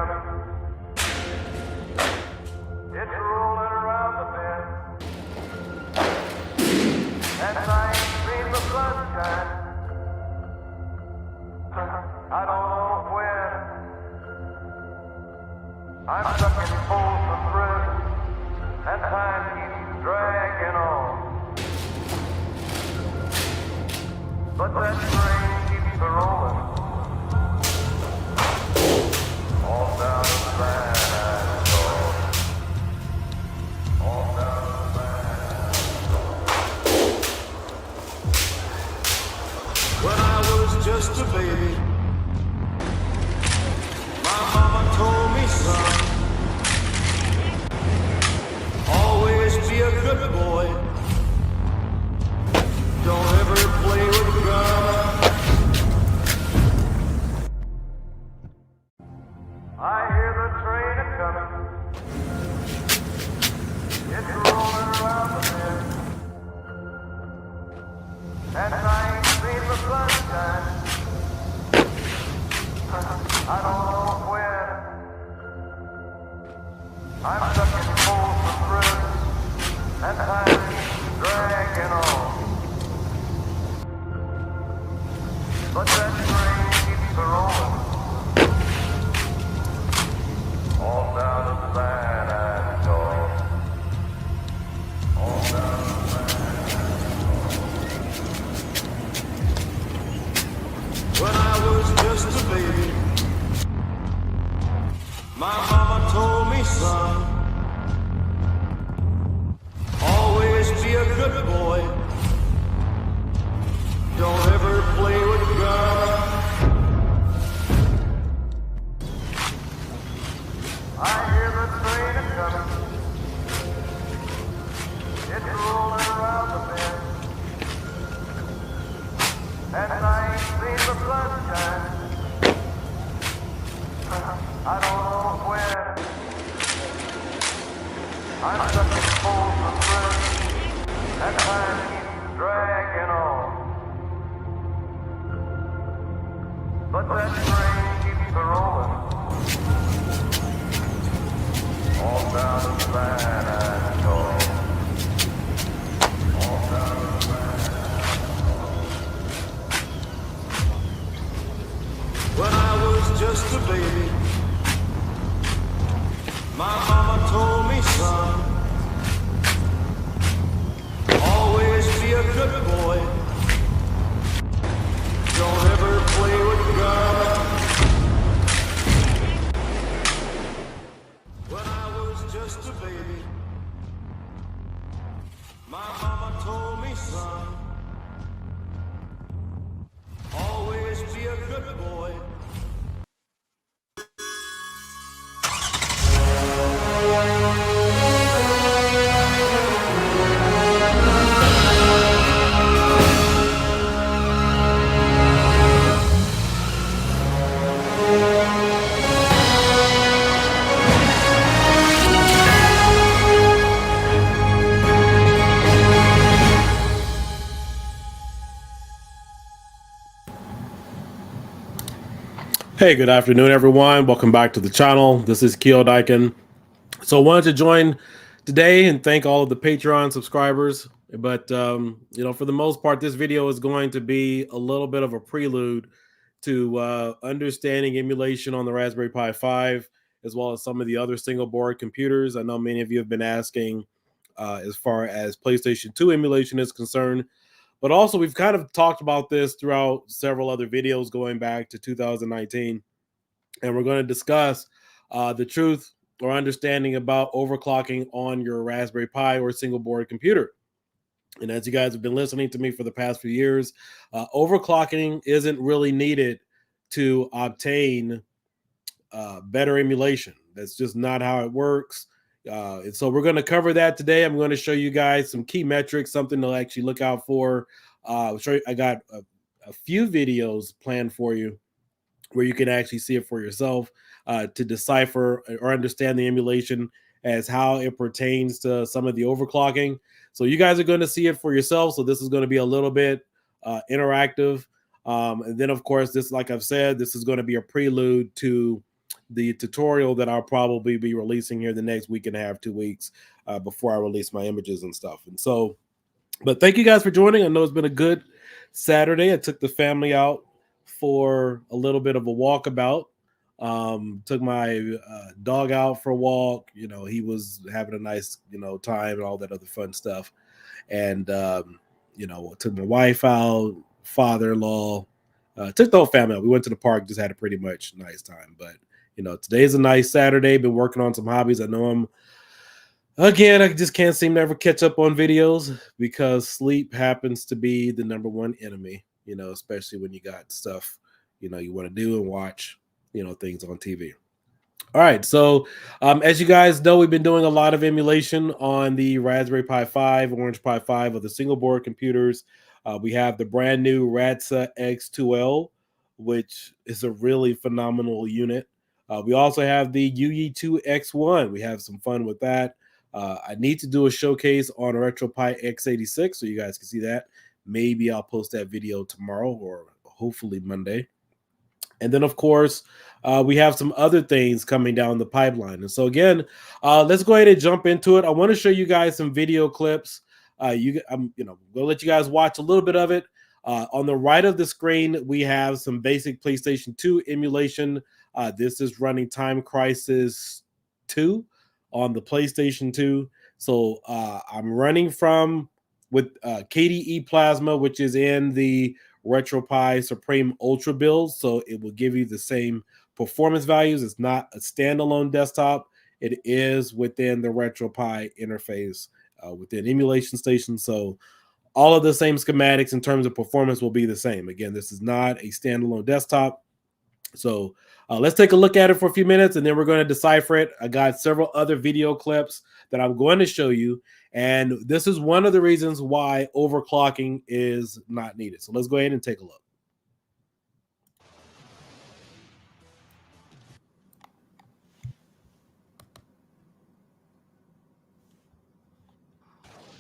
coming. It's rolling around the bend. And I ain't seen the sunshine. I don't know when. I'm stuck in Folsom Prison, and time keeps dragging on. But that train keeps a-rolling, all down the San all down the When I was just a baby, my mama told me, son, always be a good boy. Don't ever play with a gun. I hear the train a-coming. It's rolling around the bend. And I ain't seen the sunshine. I don't know when. I'm stuck in Folsom Prison, and time keeps dragging on. But that train keeps a-rolling, all down the San Antonio, all down the When I was just a baby, my mama told me, son, always be a good boy. Don't ever play with a gun. I hear the train a-coming. It's rolling around the bend. And I ain't seen the sunshine. I don't know when. I'm stuck in Folsom Prison, and time keeps dragging on. But that train keeps a-rolling, all down the San Antonio, all down the San When I was just a baby, my mama told me, son, always be a good boy. Don't ever play with a gun. When I was just a baby, my mama told me, son, always be a good boy. Hey, good afternoon, everyone. Welcome back to the channel. This is Kiodiekin. So I wanted to join today and thank all of the Patreon subscribers. But, for the most part, this video is going to be a little bit of a prelude to understanding emulation on the Raspberry Pi 5, as well as some of the other single board computers. I know many of you have been asking as far as PlayStation 2 emulation is concerned. But also, we've kind of talked about this throughout several other videos going back to 2019. And we're going to discuss the truth or understanding about overclocking on your Raspberry Pi or single board computer. And as you guys have been listening to me for the past few years, overclocking isn't really needed to obtain better emulation. That's just not how it works. And so we're going to cover that today. I'm going to show you guys some key metrics, something to actually look out for. I got a few videos planned for you where you can actually see it for yourself to decipher or understand the emulation as how it pertains to some of the overclocking. So you guys are going to see it for yourself. So this is going to be a little bit interactive. And then, of course, this, like I've said, this is going to be a prelude to the tutorial that I'll probably be releasing here the next week and a half, 2 weeks before I release my images and stuff. And so, but thank you guys for joining. I know it's been a good Saturday. I took the family out for a little bit of a walkabout. Took my dog out for a walk. You know, he was having a nice, time and all that other fun stuff. And, took my wife out, father-in-law, took the whole family out. We went to the park, just had a pretty much nice time. But, today's a nice Saturday. Been working on some hobbies. I know I just can't seem to ever catch up on videos because sleep happens to be the number one enemy, especially when you got stuff, you want to do and watch, things on TV. All right. So as you guys know, we've been doing a lot of emulation on the Raspberry Pi 5, Orange Pi 5 of the single board computers. We have the brand new Radxa X2L, which is a really phenomenal unit. We also have the UE2X1. We have some fun with that. I need to do a showcase on RetroPie X86 so you guys can see that. Maybe I'll post that video tomorrow or hopefully Monday. And then, of course, we have some other things coming down the pipeline. And so, again, let's go ahead and jump into it. I want to show you guys some video clips. I'm going to let you guys watch a little bit of it. On the right of the screen, we have some basic PlayStation 2 emulation. This is running Time Crisis 2 on the PlayStation 2. So I'm running with KDE Plasma, which is in the RetroPie Supreme Ultra build. So it will give you the same performance values. It's not a standalone desktop. It is within the RetroPie interface within Emulation Station. So all of the same schematics in terms of performance will be the same. Again, this is not a standalone desktop. So let's take a look at it for a few minutes, and then we're going to decipher it. I got several other video clips that I'm going to show you, and this is one of the reasons why overclocking is not needed. So let's go ahead and take a look.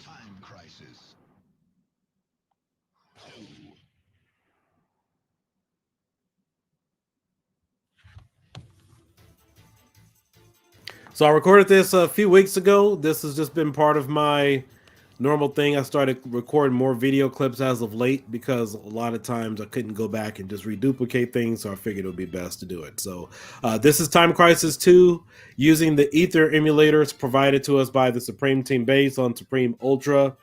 Time Crisis 2. So I recorded this a few weeks ago. This has just been part of my normal thing. I started recording more video clips as of late because a lot of times I couldn't go back and just reduplicate things, so I figured it would be best to do it. So this is Time Crisis 2 using the Ether emulators provided to us by the Supreme Team base on Supreme Ultra.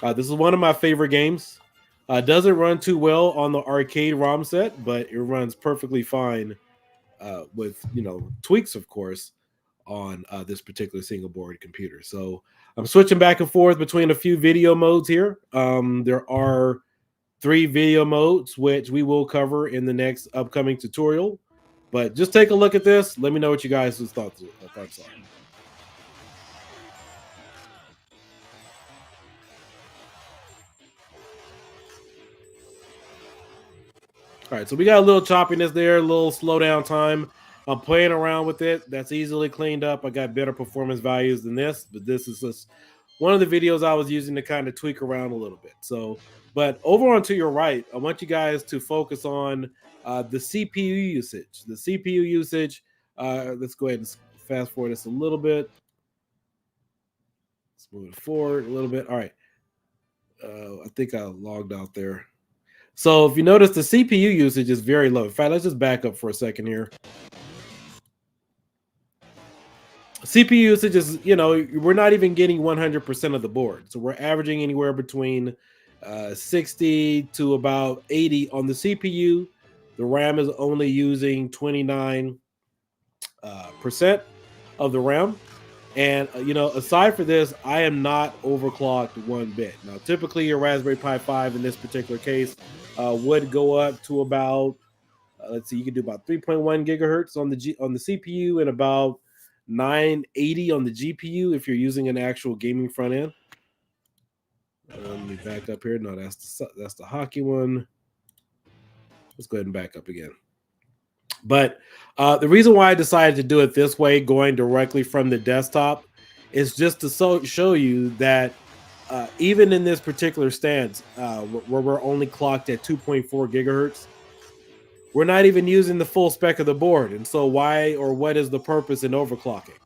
This is one of my favorite games. Doesn't run too well on the arcade ROM set, but it runs perfectly fine with tweaks, of course, on this particular single board computer. So I'm switching back and forth between a few video modes here. There are 3 video modes, which we will cover in the next upcoming tutorial. But just take a look at this. Let me know what you guys' thoughts are. All right, so we got a little choppiness there, a little slowdown time. I'm playing around with it. That's easily cleaned up. I got better performance values than this, but this is just one of the videos I was using to kind of tweak around a little bit. So, but over on to your right, I want you guys to focus on the CPU usage. The CPU usage, let's go ahead and fast forward this a little bit. Let's move it forward a little bit. All right. I think I logged out there. So if you notice, the CPU usage is very low. In fact, let's just back up for a second here. CPU usage is, we're not even getting 100% of the board. So we're averaging anywhere between 60 to about 80 on the CPU. The RAM is only using 29% of the RAM. And, aside for this, I am not overclocked one bit. Now, typically your Raspberry Pi 5 in this particular case would go up to about, let's see, you can do about 3.1 gigahertz on the CPU and about 980 on the GPU if you're using an actual gaming front end. Let me back up here. No, that's the hockey one. Let's go ahead and back up again. But the reason why I decided to do it this way, going directly from the desktop, is just to show you that even in this particular stance, where we're only clocked at 2.4 gigahertz, we're not even using the full spec of the board. And so why or what is the purpose in overclocking?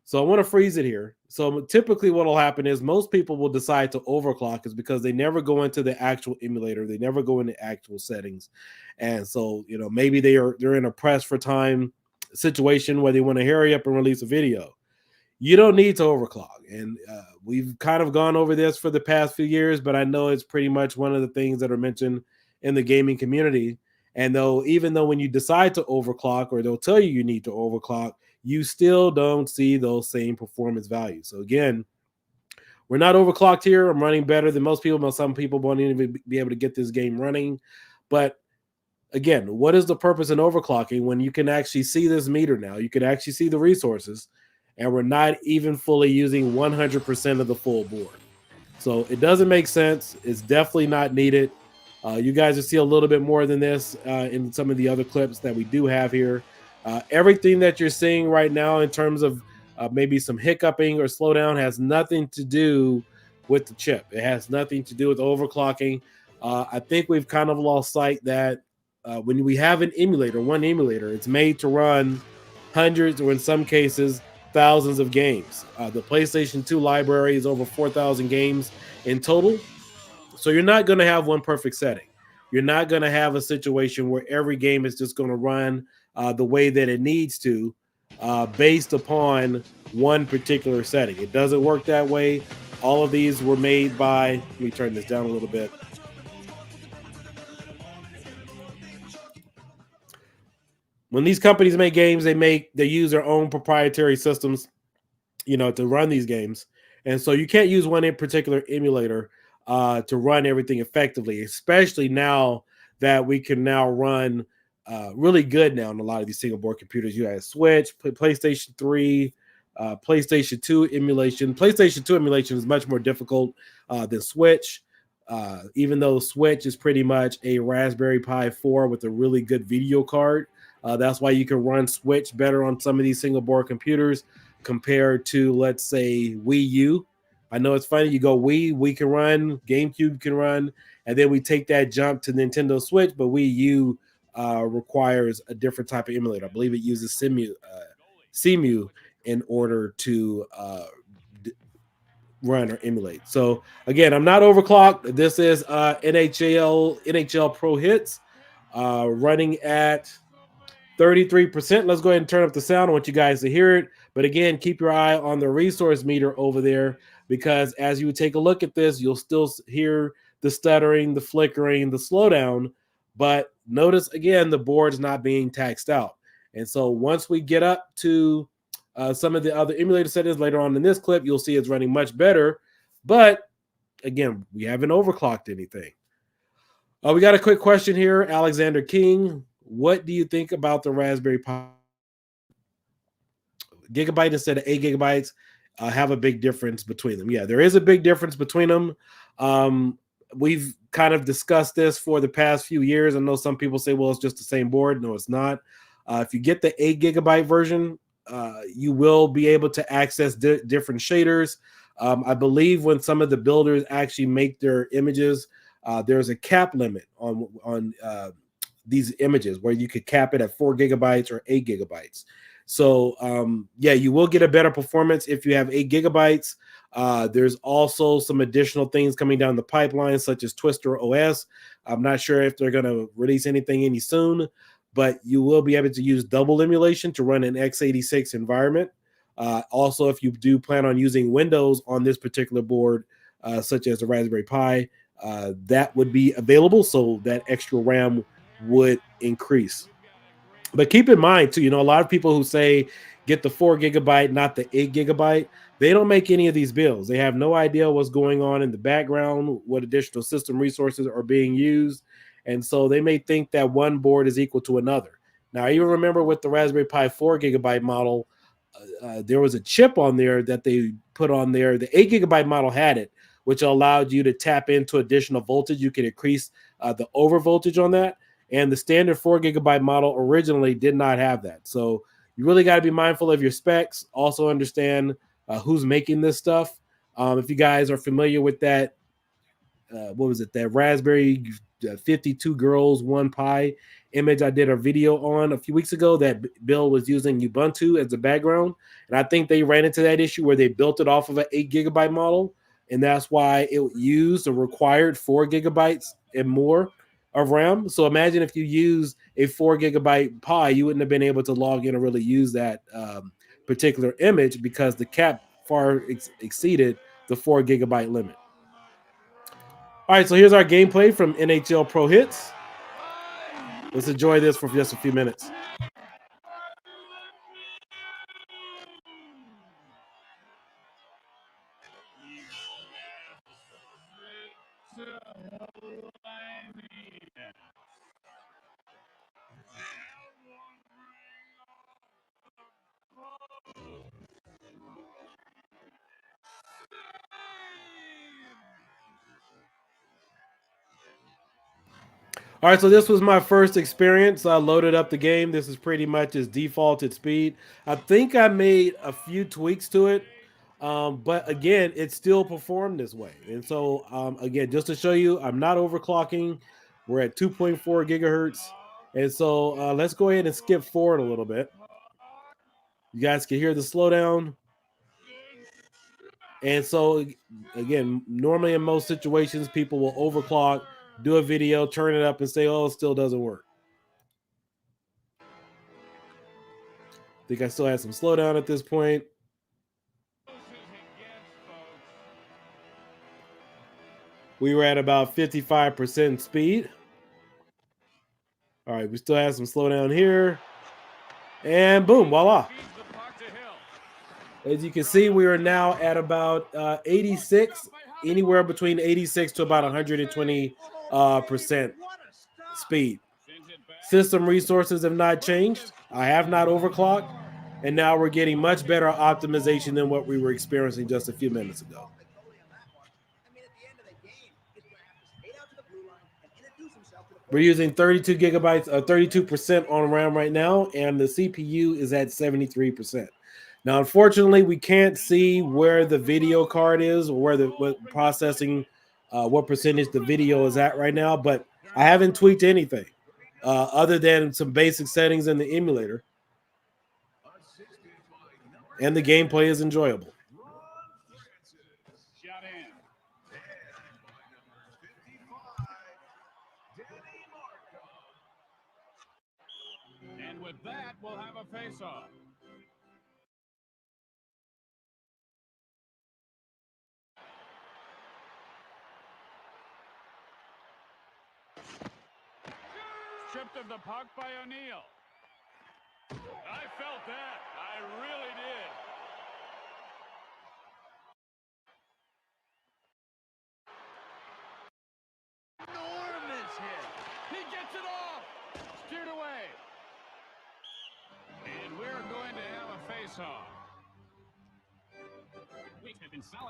So I want to freeze it here. So typically what will happen is most people will decide to overclock is because they never go into the actual emulator. They never go into actual settings. And so, you know, maybe they're in a press for time situation where they want to hurry up and release a video. You don't need to overclock. And we've kind of gone over this for the past few years, but I know it's pretty much one of the things that are mentioned in the gaming community. And even though when you decide to overclock, or they'll tell you need to overclock, you still don't see those same performance values. So again, we're not overclocked here. I'm running better than most people, but some people won't even be able to get this game running. But again, what is the purpose in overclocking when you can actually see this meter now? You can actually see the resources, and we're not even fully using 100% of the full board. So it doesn't make sense. It's definitely not needed. You guys will see a little bit more than this in some of the other clips that we do have here. Everything that you're seeing right now in terms of maybe some hiccuping or slowdown has nothing to do with the chip. It has nothing to do with overclocking. I think we've kind of lost sight that when we have an emulator, one emulator, it's made to run hundreds or in some cases thousands of games. The PlayStation 2 library is over 4,000 games in total. So you're not going to have one perfect setting. You're not going to have a situation where every game is just going to run the way that it needs to based upon one particular setting. It doesn't work that way. All of these were made by, let me turn this down a little bit. When these companies make games, they use their own proprietary systems, you know, to run these games. And so you can't use one in particular emulator to run everything effectively, especially now that we can now run really good now on a lot of these single board computers. You have Switch, PlayStation 3, PlayStation 2 emulation. PlayStation 2 emulation is much more difficult than Switch, even though Switch is pretty much a Raspberry Pi 4 with a really good video card. That's why you can run Switch better on some of these single board computers compared to, let's say, Wii U. I know it's funny. You go Wii can run, GameCube can run, and then we take that jump to Nintendo Switch, but Wii U requires a different type of emulator. I believe it uses CEMU in order to run or emulate. So again, I'm not overclocked. This is NHL Pro Hits running at 33%. Let's go ahead and turn up the sound. I want you guys to hear it. But again, keep your eye on the resource meter over there, because as you take a look at this, you'll still hear the stuttering, the flickering, the slowdown. But notice again, the board's not being taxed out. And so once we get up to some of the other emulator settings later on in this clip, you'll see it's running much better. But again, we haven't overclocked anything. We got a quick question here. Alexander King, what do you think about the Raspberry Pi? Gigabyte instead of 8 gigabytes have a big difference between them. Yeah, there is a big difference between them. We've kind of discussed this for the past few years. I know some people say, well, it's just the same board. No, it's not. If you get the 8 gigabyte version, you will be able to access different shaders. I believe when some of the builders actually make their images, there's a cap limit on these images where you could cap it at 4 gigabytes or 8 gigabytes. So yeah, you will get a better performance if you have 8 gigabytes. There's also some additional things coming down the pipeline, such as Twister OS. I'm not sure if they're going to release anything any soon, but you will be able to use double emulation to run an x86 environment. Also, if you do plan on using Windows on this particular board, such as the Raspberry Pi, that would be available, so that extra RAM would increase. But keep in mind, too, a lot of people who say get the 4 gigabyte, not the 8 gigabyte, they don't make any of these builds. They have no idea what's going on in the background, what additional system resources are being used. And so they may think that one board is equal to another. Now, you remember with the Raspberry Pi 4 gigabyte model, there was a chip on there that they put on there. The 8 gigabyte model had it, which allowed you to tap into additional voltage. You could increase the over voltage on that. And the standard 4 gigabyte model originally did not have that. So you really got to be mindful of your specs. Also understand who's making this stuff. If you guys are familiar with that, what was it? That Raspberry, 52 girls, 1 Pi image I did a video on a few weeks ago that Bill was using Ubuntu as the background. And I think they ran into that issue where they built it off of an 8 gigabyte model. And that's why it used a required 4 gigabytes and more of RAM. So imagine if you use a 4 gigabyte Pi, you wouldn't have been able to log in or really use that particular image because the cap far exceeded the 4 gigabyte limit. All right, so here's our gameplay from NHL Pro Hits. Let's enjoy this for just a few minutes. All right, so this was my first experience. I loaded up the game. This is pretty much its defaulted speed. I think I made a few tweaks to it, but again, it still performed this way. And so, again, just to show you, I'm not overclocking. We're at 2.4 gigahertz. And so let's go ahead and skip forward a little bit. You guys can hear the slowdown. And so, again, normally in most situations, people will overclock, do a video, turn it up, and say, oh, it still doesn't work. I think I still had some slowdown at this point. We were at about 55% speed. All right, we still have some slowdown here. And boom, voila. As you can see, we are now at about 86, anywhere between 86 to about 120% speed. System resources have not changed. I have not overclocked, and now we're getting much better optimization than what we were experiencing just a few minutes ago. We're using 32 gigabytes, 32% on RAM right now, and the CPU is at 73%. Now, unfortunately, we can't see where the video card is or where what processing, what percentage the video is at right now, but I haven't tweaked anything other than some basic settings in the emulator. And the gameplay is enjoyable. And with that, we'll have a face-off. Stripped of the puck by O'Neill. I felt that. I really did. Enormous hit. He gets it off. Steered away. And we're going to have a face-off.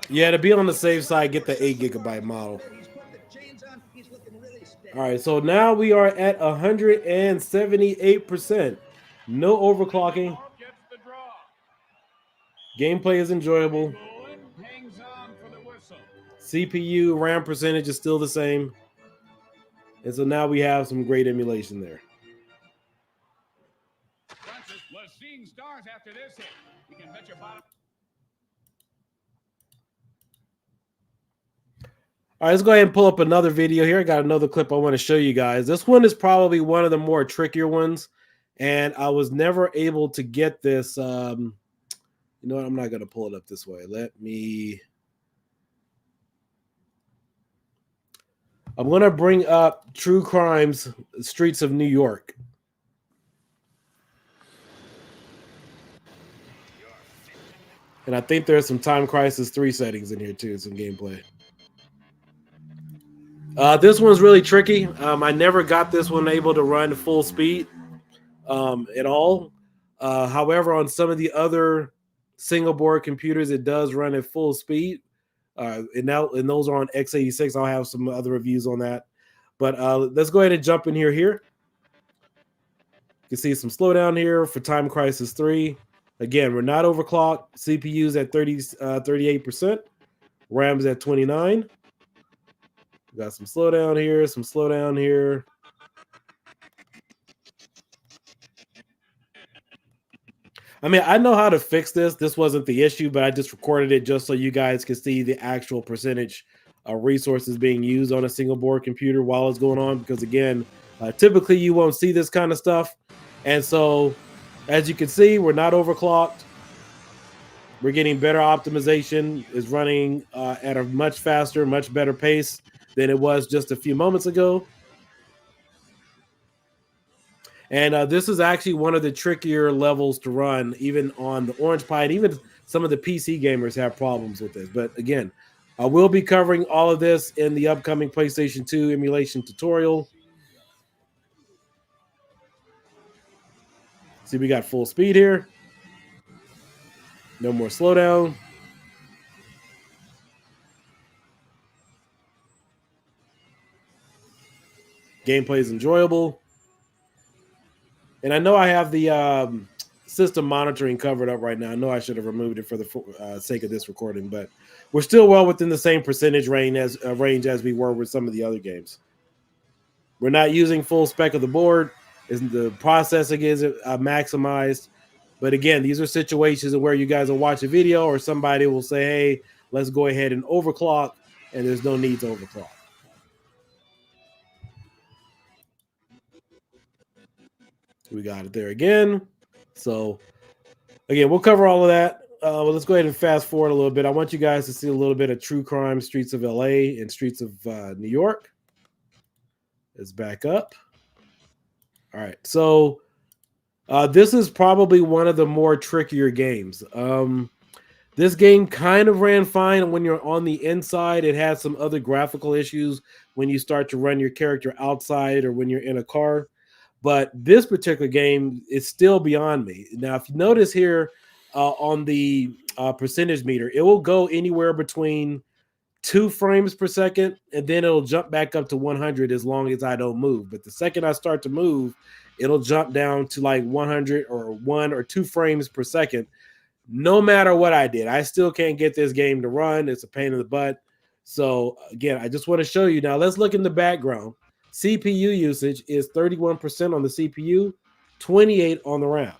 Yeah, to be on the safe side, get the 8 gigabyte model. All right, so now we are at 178%. No overclocking. Gameplay is enjoyable. CPU RAM percentage is still the same. And so now we have some great emulation there. Was seeing stars after this hit. You can bet your bottom. All right, let's go ahead and pull up another video here. I got another clip I want to show you guys. This one is probably one of the more trickier ones, and I was never able to get this. You know what? I'm not going to pull it up this way. I'm going to bring up True Crimes, Streets of New York. And I think there's some Time Crisis 3 settings in here too, some gameplay. This one's really tricky. I never got this one able to run full speed at all. However, on some of the other single board computers, it does run at full speed. And those are on x86. I'll have some other reviews on that. But let's go ahead and jump in here. You can see some slowdown here for Time Crisis 3. Again, we're not overclocked. CPU's at 38%. RAM's at 29. We got some slowdown here, some slowdown here. I mean, I know how to fix this. This wasn't the issue, but I just recorded it just so you guys can see the actual percentage of resources being used on a single board computer while it's going on. Because again, typically you won't see this kind of stuff. And so, as you can see, we're not overclocked. We're getting better optimization. Is running at a much faster, much better pace than it was just a few moments ago. And this is actually one of the trickier levels to run, even on the Orange Pi. And even some of the PC gamers have problems with this. But again, I will be covering all of this in the upcoming PlayStation 2 emulation tutorial. See, we got full speed here. No more slowdown. Gameplay is enjoyable. And I know I have the system monitoring covered up right now. I know I should have removed it for the sake of this recording, but we're still well within the same percentage range as we were with some of the other games. We're not using full spec of the board. The processing is maximized. But again, these are situations where you guys will watch a video or somebody will say, hey, let's go ahead and overclock, and there's no need to overclock. We got it there again. So again, we'll cover all of that. Well, let's go ahead and fast forward a little bit. I want you guys to see a little bit of True Crime Streets of LA and Streets of New York. Let's back up. All right. So this is probably one of the more trickier games. This game kind of ran fine when you're on the inside. It has some other graphical issues when you start to run your character outside or when you're in a car. But this particular game is still beyond me. Now, if you notice here on the percentage meter, it will go anywhere between 2 frames per second, and then it'll jump back up to 100 as long as I don't move. But the second I start to move, it'll jump down to like 100 or 1 or 2 frames per second. No matter what I did, I still can't get this game to run. It's a pain in the butt. So again, I just want to show you. Now let's look in the background. CPU usage is 31% on the CPU, 28 on the RAM.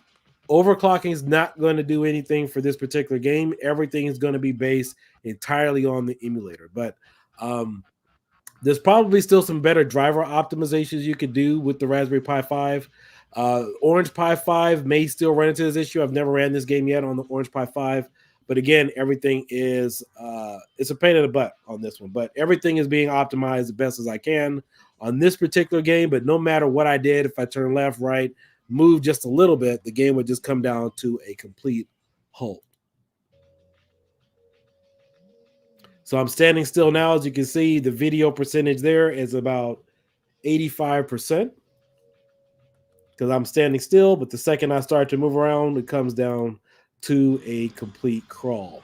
Overclocking is not going to do anything for this particular game. Everything is going to be based entirely on the emulator. But there's probably still some better driver optimizations you could do with the Raspberry Pi 5. Orange Pi 5 may still run into this issue. I've never ran this game yet on the Orange Pi 5. But again, everything is it's a pain in the butt on this one. But everything is being optimized the best as I can on this particular game. But no matter what I did, if I turn left, right, move just a little bit, the game would just come down to a complete halt. So I'm standing still now. As you can see, the video percentage there is about 85% because I'm standing still. But the second I start to move around, it comes down to a complete crawl.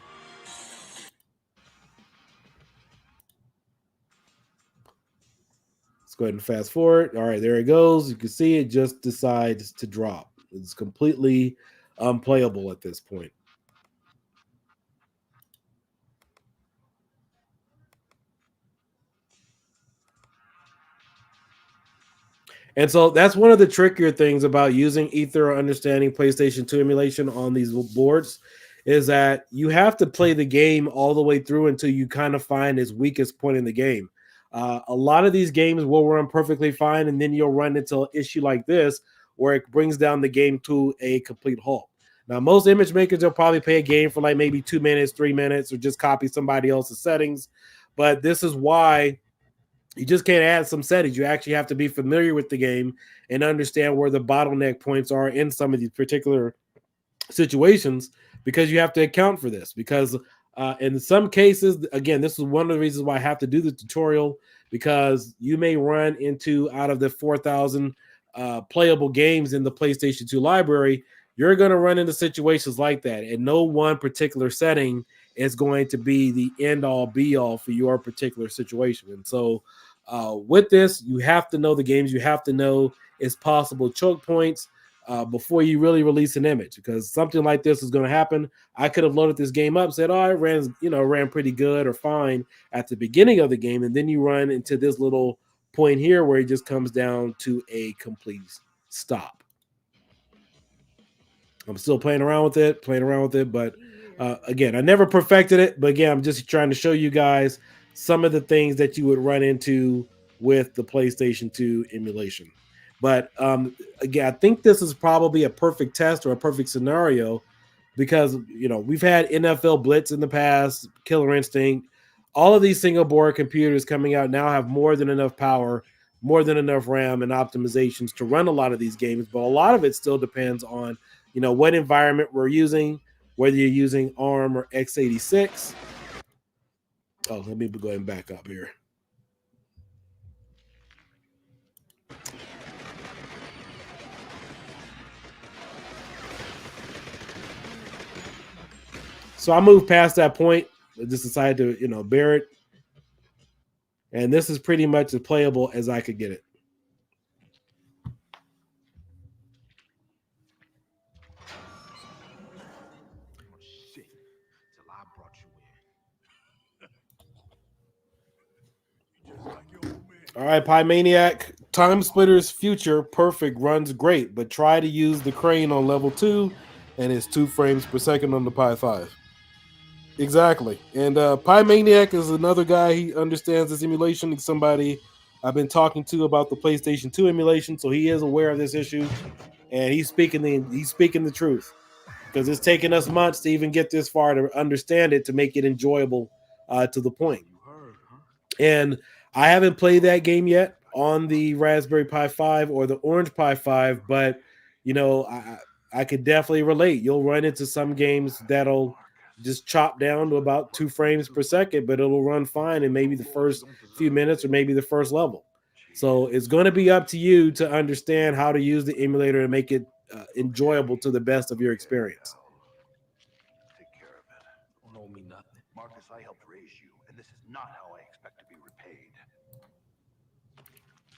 Let's go ahead and fast forward. All right, there it goes. You can see it just decides to drop. It's completely unplayable at this point. And so that's one of the trickier things about using Ether or understanding PlayStation 2 emulation on these boards is that you have to play the game all the way through until you kind of find its weakest point in the game. A lot of these games will run perfectly fine, and then you'll run into an issue like this where it brings down the game to a complete halt. Now, most image makers, they'll probably play a game for like maybe 2 minutes, 3 minutes, or just copy somebody else's settings. But this is why you just can't add some settings. You actually have to be familiar with the game and understand where the bottleneck points are in some of these particular situations, because you have to account for this. Because in some cases, again, this is one of the reasons why I have to do the tutorial, because you may run into, out of the 4,000 playable games in the PlayStation 2 library, you're going to run into situations like that. And no one particular setting is going to be the end all be all for your particular situation. And so with this, you have to know the games. You have to know its possible choke points. before you really release an image, because something like this is going to happen. I could have loaded this game up, said, "Oh, it ran pretty good or fine at the beginning of the game," and then you run into this little point here where it just comes down to a complete stop. I'm still playing around with it, but again, I never perfected it. But again, I'm just trying to show you guys some of the things that you would run into with the PlayStation 2 emulation. But again, I think this is probably a perfect test or a perfect scenario because we've had NFL Blitz in the past, Killer Instinct. All of these single board computers coming out now have more than enough power, more than enough RAM and optimizations to run a lot of these games. But a lot of it still depends on what environment we're using, whether you're using ARM or x86. Oh, let me go ahead and back up here. So I moved past that point. I just decided to, bear it. And this is pretty much as playable as I could get it. Shit. Till I brought you in. All right, Pi Maniac. Time Splitter's Future Perfect runs great, but try to use the crane on level 2, and it's 2 frames per second on the Pi5. Exactly. And Pi Maniac is another guy. He understands this emulation. He's somebody I've been talking to about the PlayStation 2 emulation, so he is aware of this issue, and he's speaking the truth, because it's taken us months to even get this far to understand it, to make it enjoyable to the point. And I haven't played that game yet on the Raspberry Pi 5 or the Orange Pi 5, but I could definitely relate. You'll run into some games that'll just chop down to about 2 frames per second, but it'll run fine in maybe the first few minutes or maybe the first level. So it's going to be up to you to understand how to use the emulator and make it enjoyable to the best of your experience. Take care of it. Don't owe me nothing. Marcus, I helped raise you, and this is not how I expect to be repaid.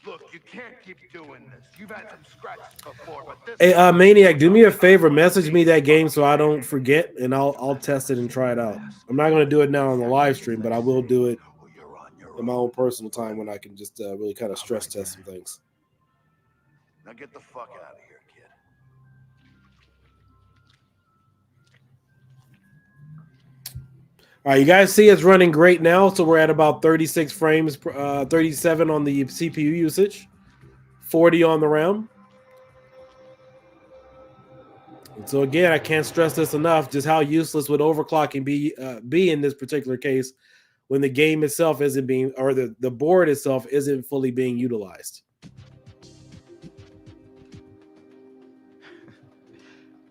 Look, you can't keep doing this. You've had some scratches before, but this. Hey, Maniac, do me a favor. Message me that game so I don't forget, and I'll test it and try it out. I'm not going to do it now on the live stream, but I will do it in my own personal time when I can just really kind of stress test some things. Now get the fuck out of here, kid. All right, you guys see it's running great now. So we're at about 36 frames, 37 on the CPU usage, 40 on the RAM. And so again, I can't stress this enough, just how useless would overclocking be in this particular case when the game itself isn't being, or the board itself isn't fully being utilized.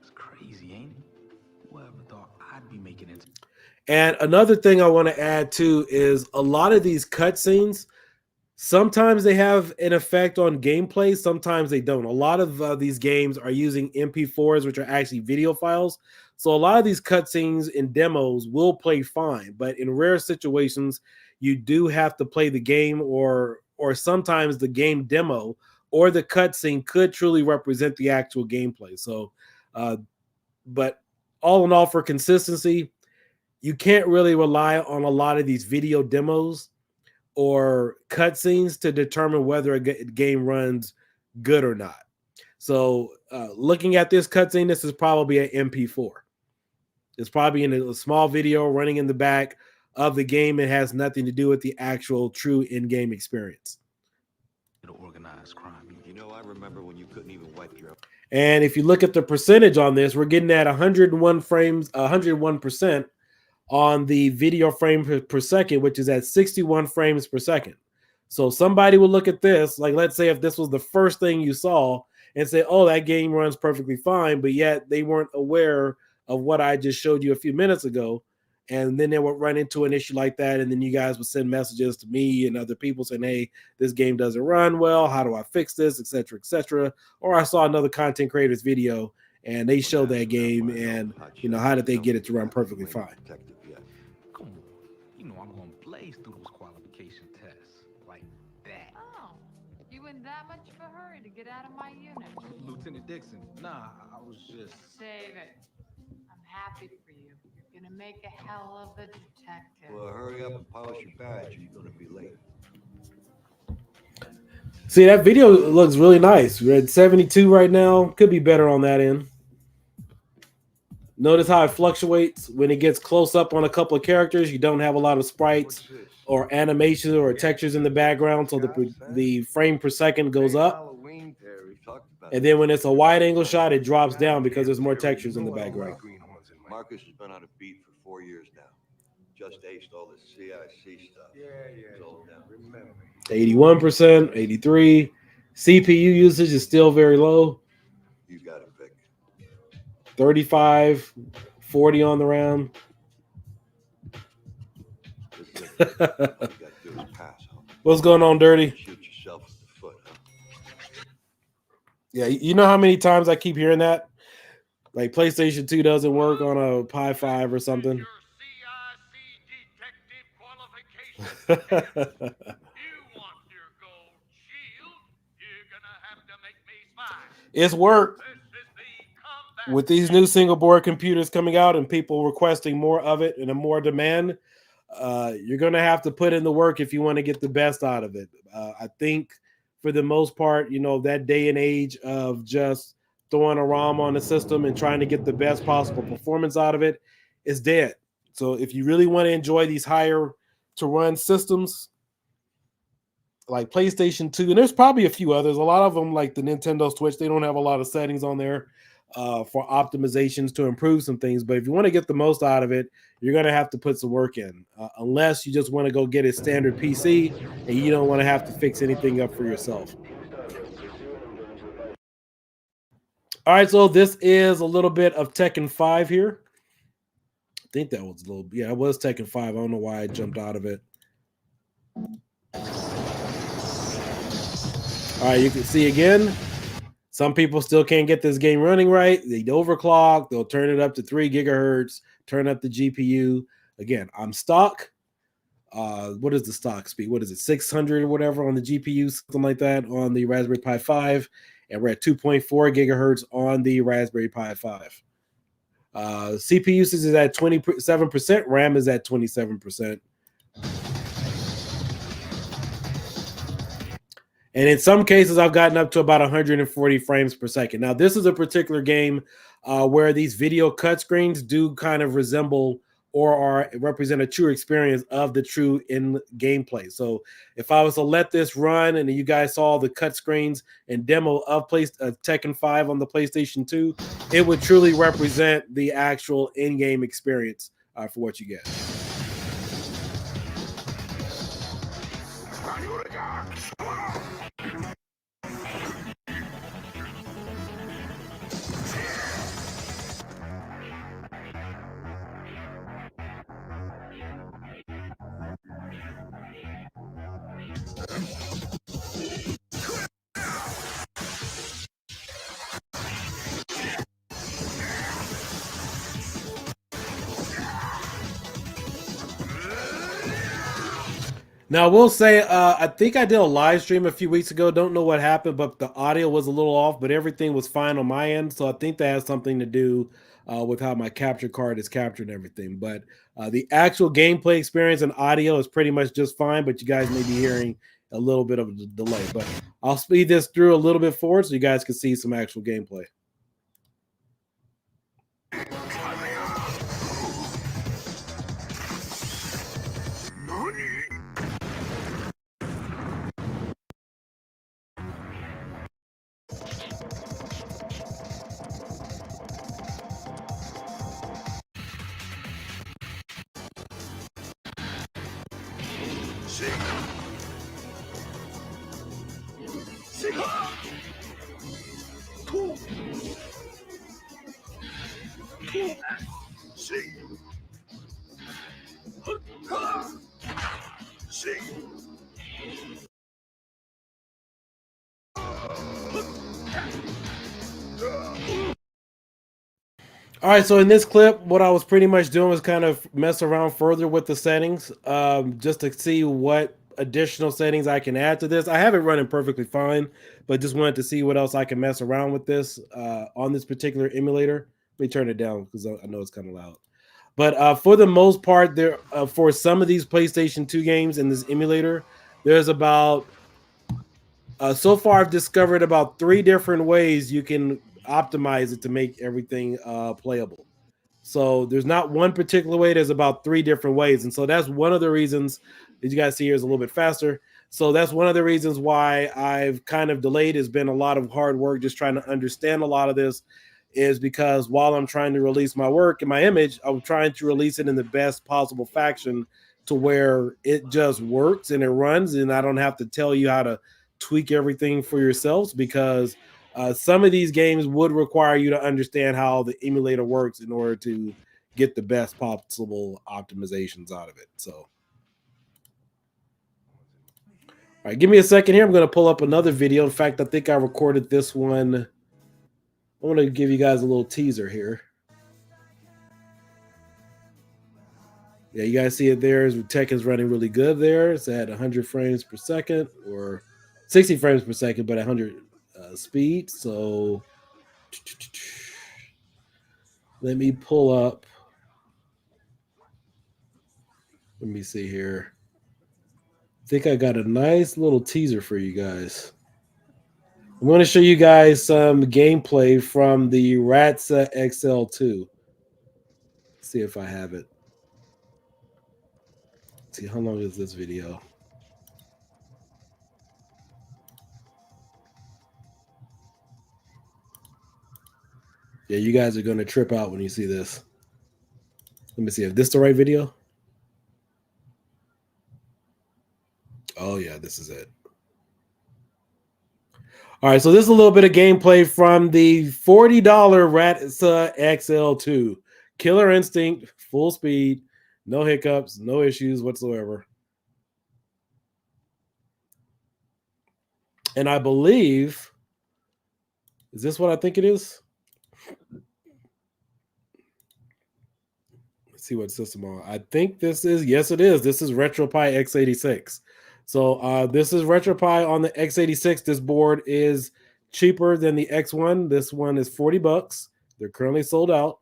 It's crazy, ain't it? Whoever thought I'd be making it. And another thing I want to add too is a lot of these cutscenes, sometimes they have an effect on gameplay, sometimes they don't. A lot of these games are using MP4s, which are actually video files. So a lot of these cutscenes and demos will play fine, but in rare situations, you do have to play the game, or sometimes the game demo or the cutscene could truly represent the actual gameplay. So, but all in all, for consistency, you can't really rely on a lot of these video demos or cutscenes to determine whether a game runs good or not. So looking at this cutscene, this is probably an MP4. It's probably in a small video running in the back of the game. It has nothing to do with the actual true in-game experience. Organized crime. I remember when you couldn't even wipe your. And if you look at the percentage on this, we're getting at 101 frames, 101% on the video frame per second, which is at 61 frames per second. So somebody will look at this, like let's say if this was the first thing you saw, and say, oh, that game runs perfectly fine, but yet they weren't aware of what I just showed you a few minutes ago. And then they would run into an issue like that, and then you guys would send messages to me and other people saying, hey, this game doesn't run well. How do I fix this, et cetera, et cetera. Or I saw another content creator's video, and they showed that game, and, how did they get it to run perfectly fine? Come on. I'm going to blaze through those qualification tests like that. Oh, you in that much of a hurry to get out of my unit? Lieutenant Dixon. Nah, I was just. Save it. I'm happy for you. You're gonna make a hell of a detective. Well, hurry up and polish your badge. You're going to be late. See, that video looks really nice. We're at 72 right now. Could be better on that end. Notice how it fluctuates when it gets close up on a couple of characters. You don't have a lot of sprites or animations or textures in the background, so the frame per second goes up. And then when it's a wide angle shot, it drops down because there's more textures in the background. Marcus has been on a beat for 4 years now. Just aced all the CIC stuff. It's all down. 81%, 83. CPU usage is still very low. You got it, Vic. 35, 40 on the round. Listen, all you got to do is pass, huh? What's going on, Dirty? Shoot yourself in the foot, huh? Yeah, you know how many times I keep hearing that? Like PlayStation 2 doesn't work on a Pi5 or something. Your CIC detective qualifications. You want your gold shield? You're gonna have to make me smile. It's work. This is the combat. With these new single board computers coming out and people requesting more of it and a more demand, you're going to have to put in the work if you want to get the best out of it. I think for the most part, you know, that day and age of just throwing a ROM on the system and trying to get the best possible performance out of it is dead. So if you really want to enjoy these higher to run systems like PlayStation 2, and there's probably a few others, a lot of them like the Nintendo Switch, they don't have a lot of settings on there for optimizations to improve some things. But if you want to get the most out of it, you're going to have to put some work in, unless you just want to go get a standard PC and you don't want to have to fix anything up for yourself. All right, so this is a little bit of Tekken 5 here. I think that was a little, yeah, it was Tekken 5. I don't know why I jumped out of it. All right, you can see again, some people still can't get this game running right. They overclock. They'll turn it up to 3 gigahertz, turn up the GPU. Again, I'm stock. What is the stock speed? What is it, 600 or whatever on the GPU, something like that on the Raspberry Pi 5. And we're at 2.4 gigahertz on the Raspberry Pi 5. CPU usage is at 27%. RAM is at 27%. And in some cases, I've gotten up to about 140 frames per second. Now, this is a particular game where these video cut screens do kind of resemble or represent a true experience of the true in gameplay. So if I was to let this run and you guys saw the cut screens and demo of Tekken 5 on the PlayStation 2, it would truly represent the actual in-game experience for what you get. Now, I will say, I think I did a live stream a few weeks ago. Don't know what happened, but the audio was a little off, but everything was fine on my end. So I think that has something to do with how my capture card is captured and everything. But the actual gameplay experience and audio is pretty much just fine, but you guys may be hearing a little bit of a delay. But I'll speed this through a little bit forward so you guys can see some actual gameplay. All right, so in this clip, what I was pretty much doing was kind of mess around further with the settings just to see what additional settings I can add to this. I have it running perfectly fine, but just wanted to see what else I can mess around with this on this particular emulator. Let me turn it down because I know it's kind of loud. But for the most part, there for some of these PlayStation 2 games in this emulator, there's about so far I've discovered about 3 different ways you can optimize it to make everything playable. So there's not one particular way. There's about 3 different ways, and so that's one of the reasons. As you guys see here, is a little bit faster. So that's one of the reasons why I've kind of delayed. It's been a lot of hard work just trying to understand a lot of this. Is because while I'm trying to release my work and my image, I'm trying to release it in the best possible fashion to where it just works and it runs, and I don't have to tell you how to tweak everything for yourselves, because some of these games would require you to understand how the emulator works in order to get the best possible optimizations out of it. So, all right, give me a second here. I'm going to pull up another video. In fact, I think I recorded this one. I want to give you guys a little teaser here. Yeah, you guys see it there. Tech is running really good there. It's at 100 frames per second, or 60 frames per second, but 100 speed. So let me pull up. Let me see here. I think I got a nice little teaser for you guys. I'm going to show you guys some gameplay from the Radxa XL2. Let's see if I have it. Let's see, how long is this video? Yeah, you guys are going to trip out when you see this. Let me see if this is the right video. Oh, yeah, this is it. All right, so this is a little bit of gameplay from the $40 Radxa XL2. Killer Instinct, full speed, no hiccups, no issues whatsoever. And I believe, is this what I think it is? Let's see what system on. I think this is, yes, it is. This is RetroPie X86. So this is RetroPie on the X86. This board is cheaper than the X1. This one is $40. They're currently sold out.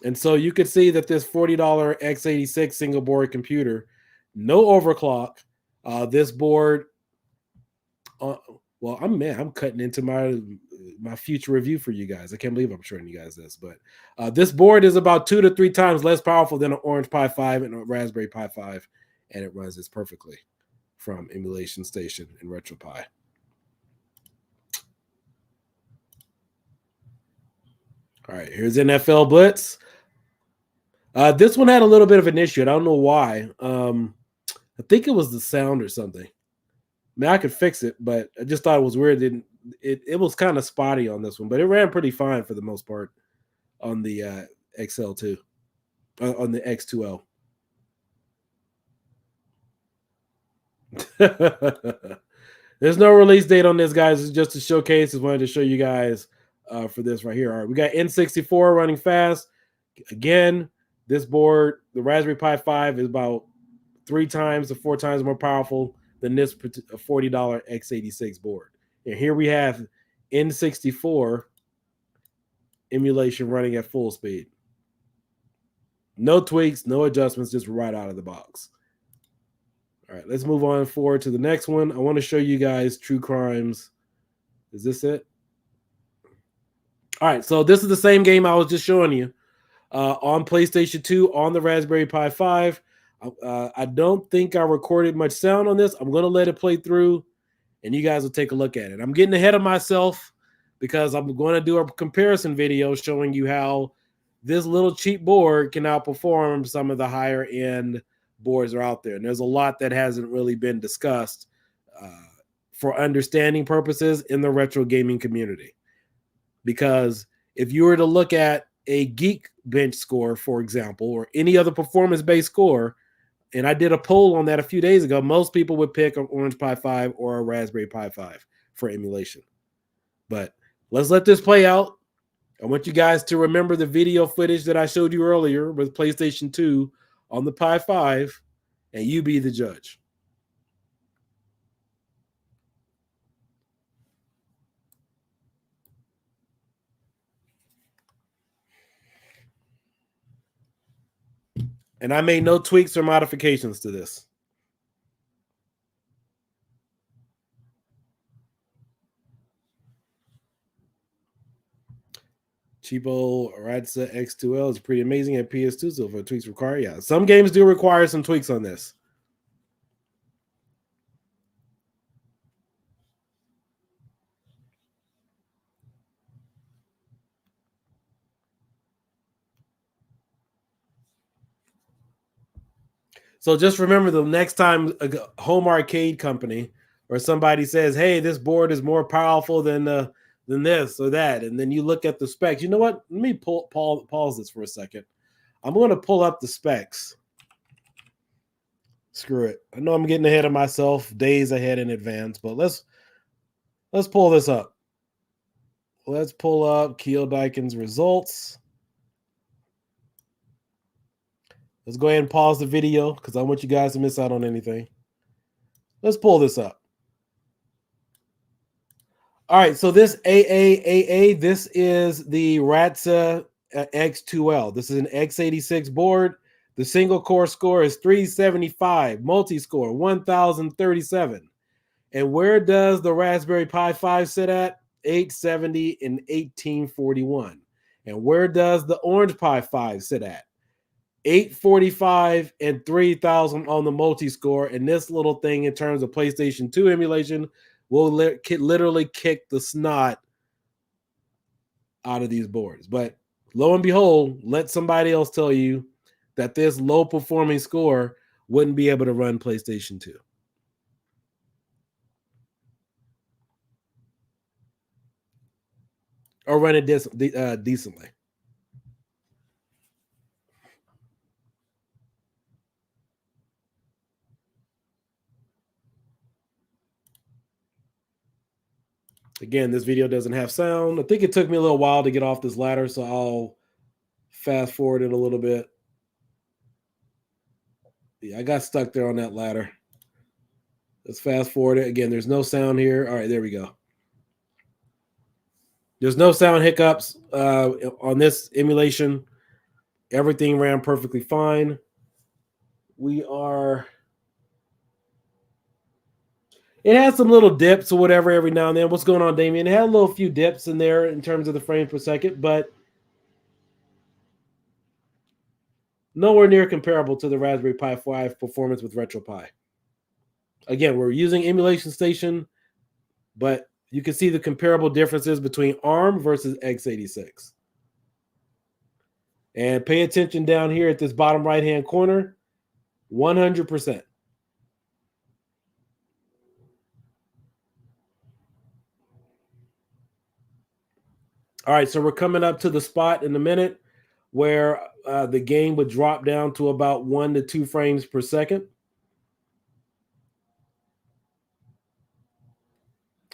And so you could see that this $40 X86 single board computer, no overclock. This board, well, I'm cutting into my future review for you guys. I can't believe I'm showing you guys this, but this board is about 2 to 3 times less powerful than an Orange Pi5 and a Raspberry Pi 5. And it runs this perfectly from Emulation Station and RetroPie. All right, here's NFL Blitz. This one had a little bit of an issue. I don't know why. I think it was the sound or something. I mean, I could fix it, but I just thought it was weird. It was kind of spotty on this one, but it ran pretty fine for the most part on the XL2, on the X2L. There's no release date on this, guys. It's just a showcase. Just wanted to show you guys for this right here. All right, we got N64 running fast. Again, this board, the Raspberry Pi 5, is about 3 times to 4 times more powerful than this $40 x86 board. And here we have N64 emulation running at full speed. No tweaks, no adjustments, just right out of the box. All right, let's move on forward to the next one. I want to show you guys True Crimes. Is this it? All right, so this is the same game I was just showing you on PlayStation 2 on the Raspberry Pi 5. I don't think I recorded much sound on this. I'm going to let it play through, and you guys will take a look at it. I'm getting ahead of myself because I'm going to do a comparison video showing you how this little cheap board can outperform some of the higher end boards are out there. And there's a lot that hasn't really been discussed for understanding purposes in the retro gaming community. Because if you were to look at a Geekbench score, for example, or any other performance-based score, and I did a poll on that a few days ago, most people would pick an Orange Pi 5 or a Raspberry Pi 5 for emulation. But let's let this play out. I want you guys to remember the video footage that I showed you earlier with PlayStation 2 on the Pi 5, and you be the judge. And I made no tweaks or modifications to this. Cheapo Radxa X2L is pretty amazing at PS2, so for tweaks required, yeah. Some games do require some tweaks on this. So just remember, the next time a home arcade company or somebody says, "Hey, this board is more powerful than this or that," and then you look at the specs. You know what? Let me pause this for a second. I'm going to pull up the specs. Screw it. I know I'm getting ahead of myself, days ahead in advance, but let's pull this up. Let's pull up kiodiekin's results. Let's go ahead and pause the video because I want you guys to miss out on anything. Let's pull this up. All right, so this AAAA, this is the Radxa X2L. This is an x86 board. The single core score is 375, multi-score 1037. And where does the Raspberry Pi 5 sit at? 870 and 1841. And where does the Orange Pi 5 sit at? 845 and 3000 on the multi-score. And this little thing in terms of PlayStation 2 emulation will literally kick the snot out of these boards. But lo and behold, let somebody else tell you that this low performing score wouldn't be able to run PlayStation 2. Or run it decently. Again, this video doesn't have sound. I think it took me a little while to get off this ladder, so I'll fast forward it a little bit. Yeah, I got stuck there on that ladder. Let's fast forward it. Again, there's no sound here. All right, there we go. There's no sound hiccups on this emulation. Everything ran perfectly fine. It has some little dips or whatever every now and then. What's going on, Damien? It had a little few dips in there in terms of the frames per second, but nowhere near comparable to the Raspberry Pi 5 performance with RetroPie. Again, we're using Emulation Station, but you can see the comparable differences between ARM versus x86. And pay attention down here at this bottom right-hand corner, 100%. All right, so we're coming up to the spot in a minute where the game would drop down to about 1 to 2 frames per second.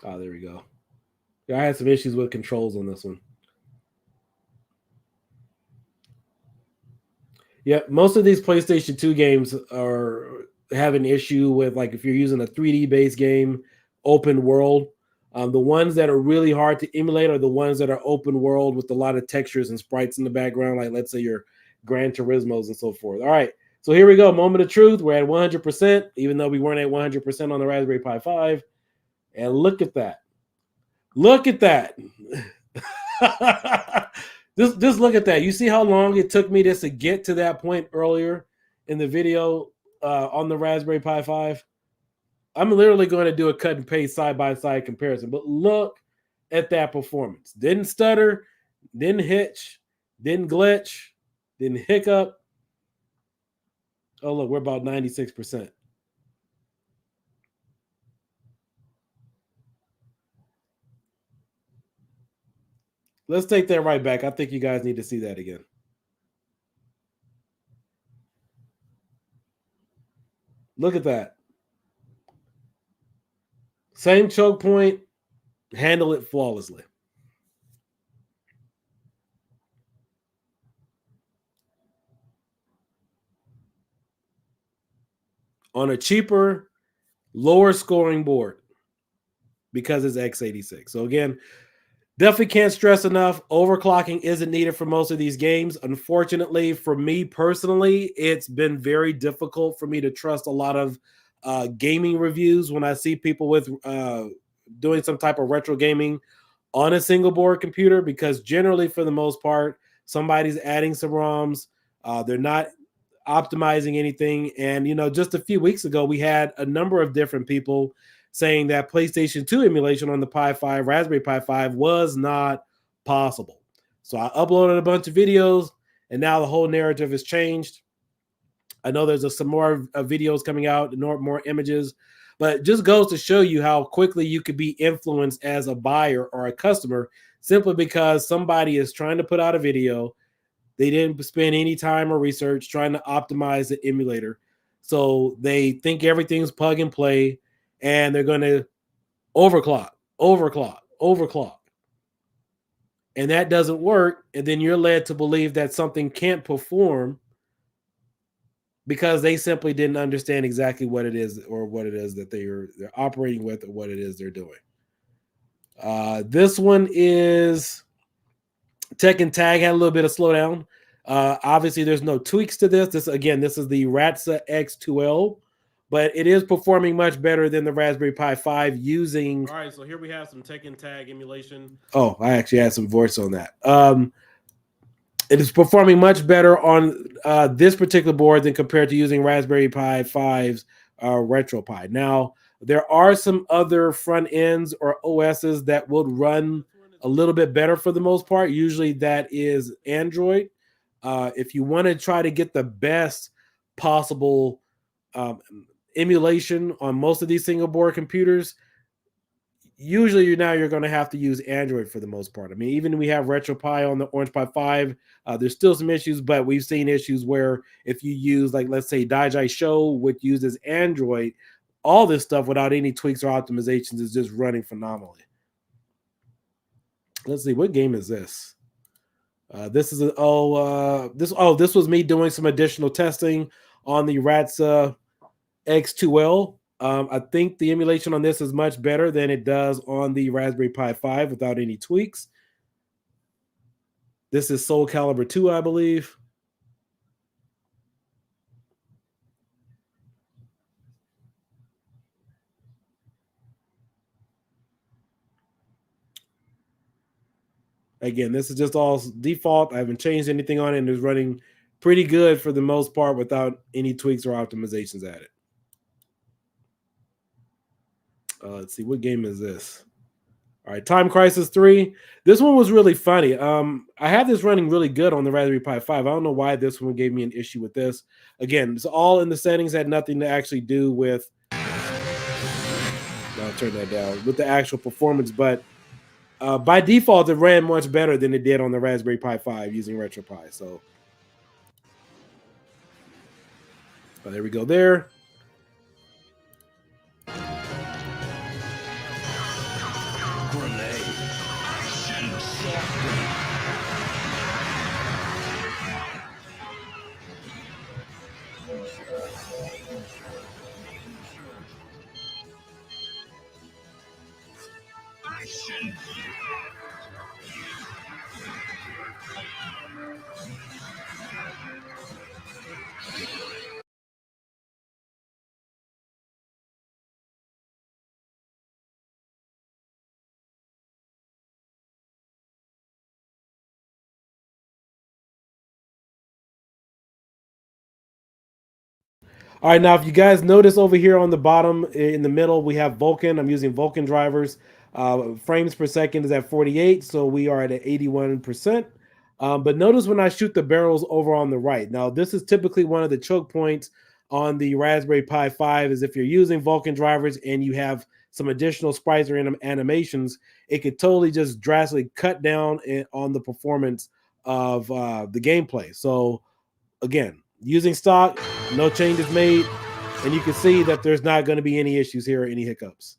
Oh, there we go. Yeah, I had some issues with controls on this one. Yeah, most of these PlayStation 2 games are have an issue with, like, if you're using a 3D based game, open world. The ones that are really hard to emulate are the ones that are open world with a lot of textures and sprites in the background, like let's say your Gran Turismos and so forth. All right, so here we go. Moment of truth. We're at 100%, even though we weren't at 100% on the Raspberry Pi 5. And look at that. Look at that. Just look at that. You see how long it took me just to get to that point earlier in the video on the Raspberry Pi 5? I'm literally going to do a cut and paste side-by-side comparison, but look at that performance. Didn't stutter, didn't hitch, didn't glitch, didn't hiccup. Oh, look, we're about 96%. Let's take that right back. I think you guys need to see that again. Look at that. Same choke point, handle it flawlessly. On a cheaper, lower scoring board because it's x86. So again, Definitely can't stress enough. Overclocking isn't needed for most of these games. Unfortunately, for me personally, it's been very difficult for me to trust a lot of gaming reviews when I see people with doing some type of retro gaming on a single board computer, because generally, for the most part, somebody's adding some ROMs. They're not optimizing anything. And, just a few weeks ago, we had a number of different people saying that PlayStation 2 emulation on the Pi5, Raspberry Pi 5 was not possible. So I uploaded a bunch of videos, and now the whole narrative has changed. I know there's some more videos coming out, more images, but it just goes to show you how quickly you could be influenced as a buyer or a customer simply because somebody is trying to put out a video. They didn't spend any time or research trying to optimize the emulator. So they think everything's plug and play, and they're going to overclock. And that doesn't work. And then you're led to believe that something can't perform because they simply didn't understand exactly what it is that they're operating with or what it is they're doing. This one is Tekken Tag had a little bit of slowdown. Obviously, there's no tweaks to this. This is the Radxa X2L, but it is performing much better than the Raspberry Pi 5 using. All right, so here we have some Tekken Tag emulation. Oh, I actually had some voice on that. It is performing much better on this particular board than compared to using Raspberry Pi 5's RetroPie. Now, there are some other front ends or OSs that would run a little bit better for the most part. Usually that is Android. If you want to try to get the best possible emulation on most of these single board computers, usually you're going to have to use Android for the most part. I mean, even we have RetroPie on the Orange Pi 5, there's still some issues, but we've seen issues where if you use, like, let's say Radxa Show, which uses Android, all this stuff without any tweaks or optimizations is just running phenomenally. Let's see, what game is this? This was me doing some additional testing on the Radxa X2L. I think the emulation on this is much better than it does on the Raspberry Pi 5 without any tweaks. This is Soul Calibur 2, I believe. Again, this is just all default. I haven't changed anything on it, and it's running pretty good for the most part without any tweaks or optimizations added. Let's see, what game is this? All right, Time Crisis 3. This one was really funny. I had this running really good on the Raspberry Pi 5. I don't know why this one gave me an issue with this. Again, it's all in the settings, had nothing to actually do with. I'll turn that down with the actual performance, but by default, it ran much better than it did on the Raspberry Pi 5 using RetroPie. So there we go there. All right, now if you guys notice over here on the bottom in the middle, we have Vulkan. I'm using Vulkan drivers. Frames per second is at 48, so we are at 81%. But notice when I shoot the barrels over on the right. Now, this is typically one of the choke points on the Raspberry Pi 5 is if you're using Vulkan drivers and you have some additional sprites or animations, it could totally just drastically cut down on the performance of the gameplay. So, again, using stock, no changes made, and you can see that there's not going to be any issues here or any hiccups.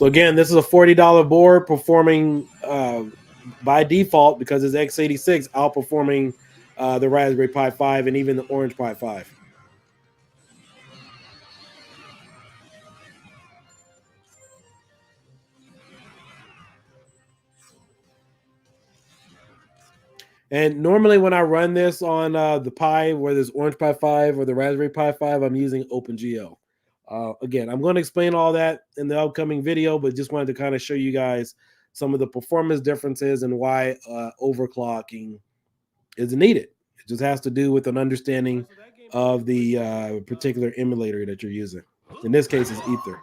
So again, this is a $40 board performing by default because it's x86 outperforming the Raspberry Pi 5 and even the Orange Pi 5. And normally when I run this on the Pi, whether it's Orange Pi 5 or the Raspberry Pi 5, I'm using OpenGL. Again, I'm going to explain all that in the upcoming video, but just wanted to kind of show you guys some of the performance differences and why overclocking is needed. It just has to do with an understanding of the particular emulator that you're using. In this case, it's Ether.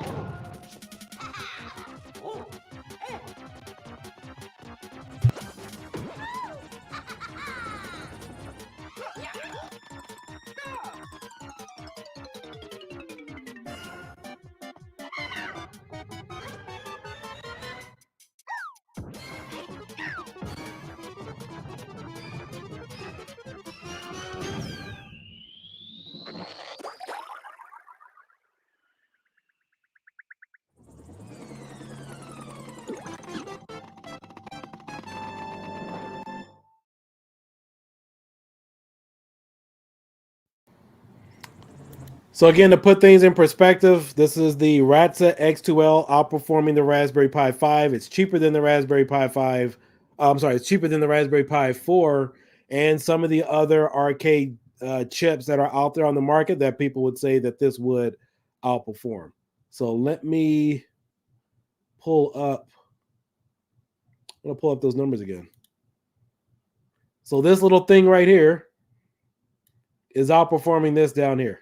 So again, to put things in perspective, this is the Radxa X2L outperforming the Raspberry Pi 5. It's cheaper than the Raspberry Pi 5. It's cheaper than the Raspberry Pi 4 and some of the other arcade chips that are out there on the market that people would say that this would outperform. So let me pull up. I'm gonna pull up those numbers again. So this little thing right here is outperforming this down here.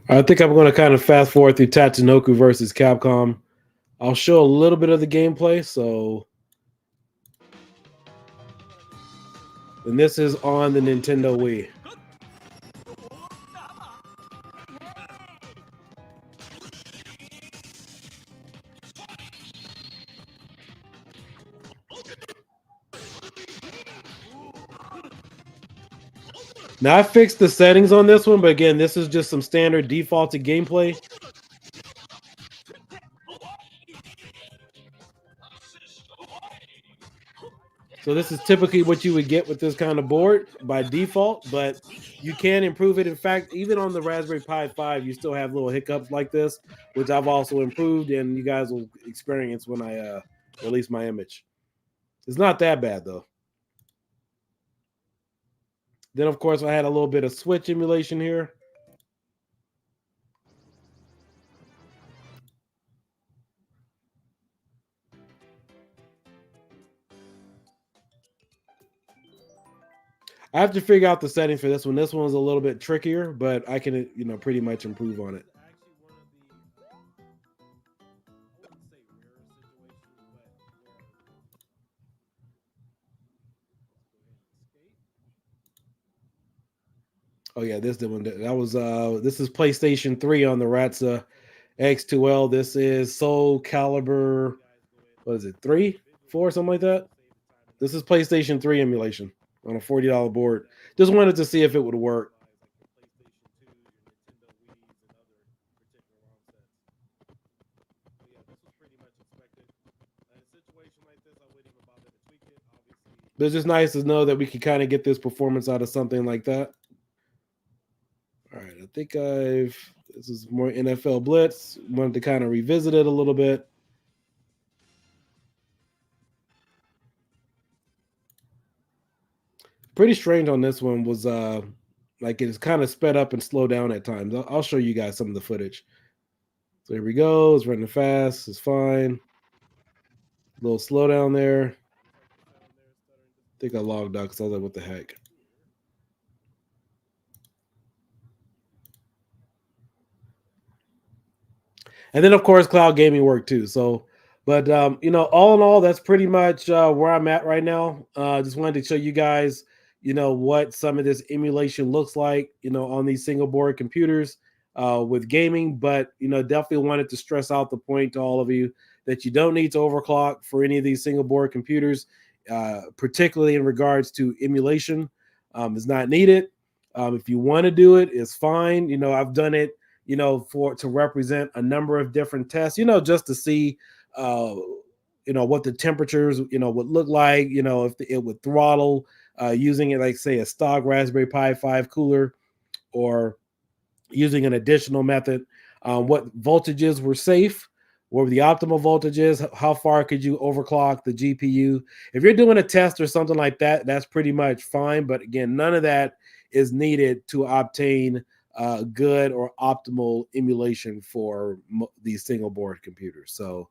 I think I'm going to kind of fast forward through Tatsunoko versus Capcom. I'll show a little bit of the gameplay. So, and this is on the Nintendo Wii. Now I fixed the settings on this one, but again, this is just some standard defaulted gameplay. So this is typically what you would get with this kind of board by default, but you can improve it. In fact, even on the Raspberry Pi 5, you still have little hiccups like this, which I've also improved, and you guys will experience when I release my image. It's not that bad, though. Then, of course, I had a little bit of Switch emulation here. I have to figure out the setting for this one. This one's a little bit trickier, but I can, pretty much improve on it. Oh yeah, this the one that was this is PlayStation 3 on the Radxa X2L. This is Soul Calibur, what is it, 3, 4, something like that? This is PlayStation 3 emulation on a $40 board. Just wanted to see if it would work. But it's just nice to know that we can kind of get this performance out of something like that. All right, I think this is more NFL Blitz. Wanted to kind of revisit it a little bit. pretty strange on this one was like it is kind of sped up and slowed down at times. I'll show you guys some of the footage. So here we go. It's running fast. It's fine. A little slow down there. I think I logged out because I was like, what the heck? And then, of course, cloud gaming worked too. So, but, you know, all in all, that's pretty much where I'm at right now. Just wanted to show you guys, you know, what some of this emulation looks like, you know, on these single board computers with gaming. But, you know, definitely wanted to stress out the point to all of you that you don't need to overclock for any of these single board computers, particularly in regards to emulation. It's not needed. If you want to do it, it's fine. You know, I've done it, you know, to represent a number of different tests, you know, just to see, you know, what the temperatures, you know, would look like, you know, if it would throttle using it, like say a stock Raspberry Pi 5 cooler, or using an additional method, what voltages were safe, what were the optimal voltages, how far could you overclock the GPU. If you're doing a test or something like that, that's pretty much fine. But again, none of that is needed to obtain good or optimal emulation for these single board computers. So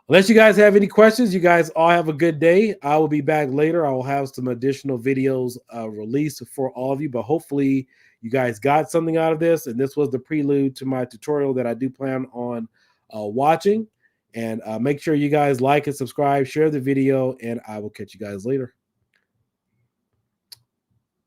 unless you guys have any questions, you guys all have a good day. I will be back later. I will have some additional videos released for all of you, but hopefully you guys got something out of this. And this was the prelude to my tutorial that I do plan on watching. And make sure you guys like and subscribe, share the video, and I will catch you guys later.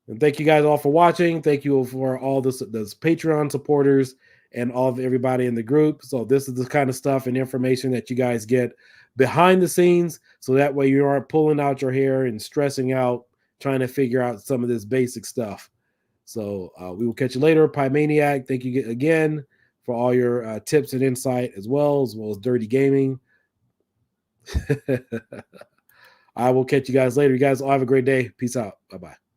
And thank you guys all for watching. Thank you for all those Patreon supporters and all of everybody in the group. So this is the kind of stuff and information that you guys get behind the scenes. So that way you aren't pulling out your hair and stressing out, trying to figure out some of this basic stuff. So we will catch you later. Pi Maniac, thank you again for all your tips and insight as well as Dirty Gaming. I will catch you guys later. You guys all have a great day. Peace out. Bye-bye.